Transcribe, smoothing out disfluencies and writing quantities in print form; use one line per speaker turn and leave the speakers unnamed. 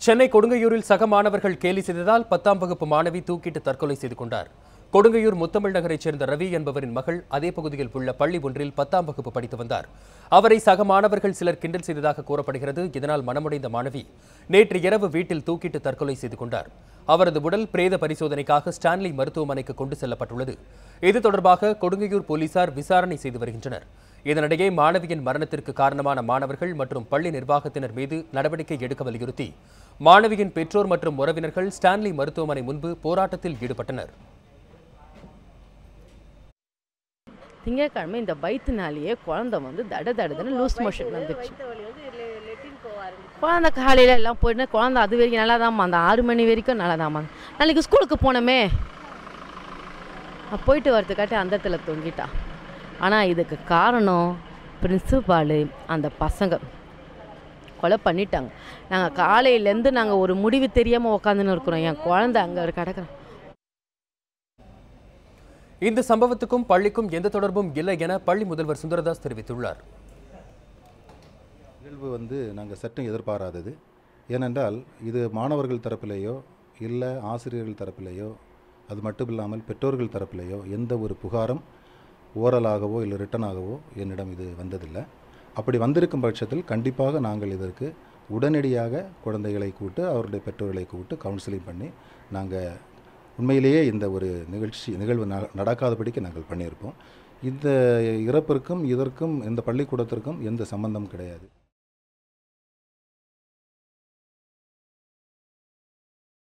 சென்னை கொடுங்கையூரில் சக மாணவர்கள் கேலி செய்ததால் 10ஆம் வகுப்பு மாணவி தூக்கிட்டு தற்கொலை செய்து கொண்டார். கொடுங்கையூர் முத்தமிழ் நகரைச் சேர்ந்த ரவி என்பவரின் மகள் அதே பகுதியில் உள்ள பள்ளி ஒன்றில் 10ஆம் வகுப்பு படித்து வந்தார். அவரை சக மாணவர்கள் சிலர் கிண்டல் செய்ததாக கூறப்படுகிறது. இதனால் மனமுடைந்த மாணவி நேற்று இரவு வீட்டில் தூக்கிட்டு தற்கொலை செய்து கொண்டார். அவரது உடல் பிரேத பரிசோதனைக்காக ஸ்டான்லி மருத்துவமனைக்கு கொண்டு செல்லப்பட்டுள்ளது. இது தொடர்பாக கொடுங்கையூர் போலீசார் விசாரணை செய்து வருகின்றனர். இதனிடையே மாணவியின் மரணத்திற்கு காரணமான மாணவர்கள் மற்றும் பள்ளி நிர்வாகத்தினர் மீது நடவடிக்கை எடுக்க வலியுறுத்தி மாணவியின் பெற்றோர் மற்றும் உறவினர்கள் ஸ்டான்லி மருத்துவமனை முன்பு போராட்டத்தில் ஈடுபட்டனர்.
திங்கட்கிழமை இந்த வயிற்றுனாலேயே குழந்தை தடன்னு லூஸ் மோஷன் வந்துச்சு. குழந்தை காலையில் எல்லாம் போயிட்டு குழந்தை அது வரைக்கும் நல்லா தான்மா, அந்த 6 மணி வரைக்கும் நல்லா தான்மா. நாளைக்கு ஸ்கூலுக்கு போனோமே போயிட்டு வரதுக்காட்டி அந்த இடத்துல தொங்கிட்டா. ஆனால் இதுக்கு காரணம் பிரின்சிபாலு, அந்த பசங்க கொலை பண்ணிட்டாங்க. நாங்கள் காலையிலேருந்து நாங்கள் ஒரு முடிவு தெரியாமல் உட்காந்துன்னு இருக்கிறோம். என் குழந்தை அங்கே கிடக்குறேன்.
இந்த சம்பவத்துக்கும் பள்ளிக்கும் எந்த தொடர்பும் இல்லை என பள்ளி முதல்வர் சுந்தரதாஸ் தெரிவித்துள்ளார்.
நிகழ்வு நாங்கள் சற்றும் எதிர்பாராதது. ஏனென்றால் இது மாணவர்கள் தரப்பிலேயோ இல்லை ஆசிரியர்கள் தரப்பிலேயோ, அது மட்டும் இல்லாமல் பெற்றோர்கள் தரப்பிலேயோ எந்த ஒரு புகாரும் ஓரலாகவோ இல்லை ரிட்டனாகவோ என்னிடம் இது வந்ததில்லை. அப்படி வந்திருக்கும் பட்சத்தில் கண்டிப்பாக நாங்கள் இதற்கு உடனடியாக குழந்தைகளை கூப்பிட்டு அவருடைய பெற்றோர்களை கூப்பிட்டு கவுன்சிலிங் பண்ணி நாங்கள் உண்மையிலேயே இந்த ஒரு நிகழ்வு நடக்காதபடிக்கு நாங்கள் பண்ணியிருப்போம். இந்த இறப்பிற்கும் இதற்கும் இந்த பள்ளிக்கூடத்திற்கும் எந்த சம்பந்தம் கிடையாது.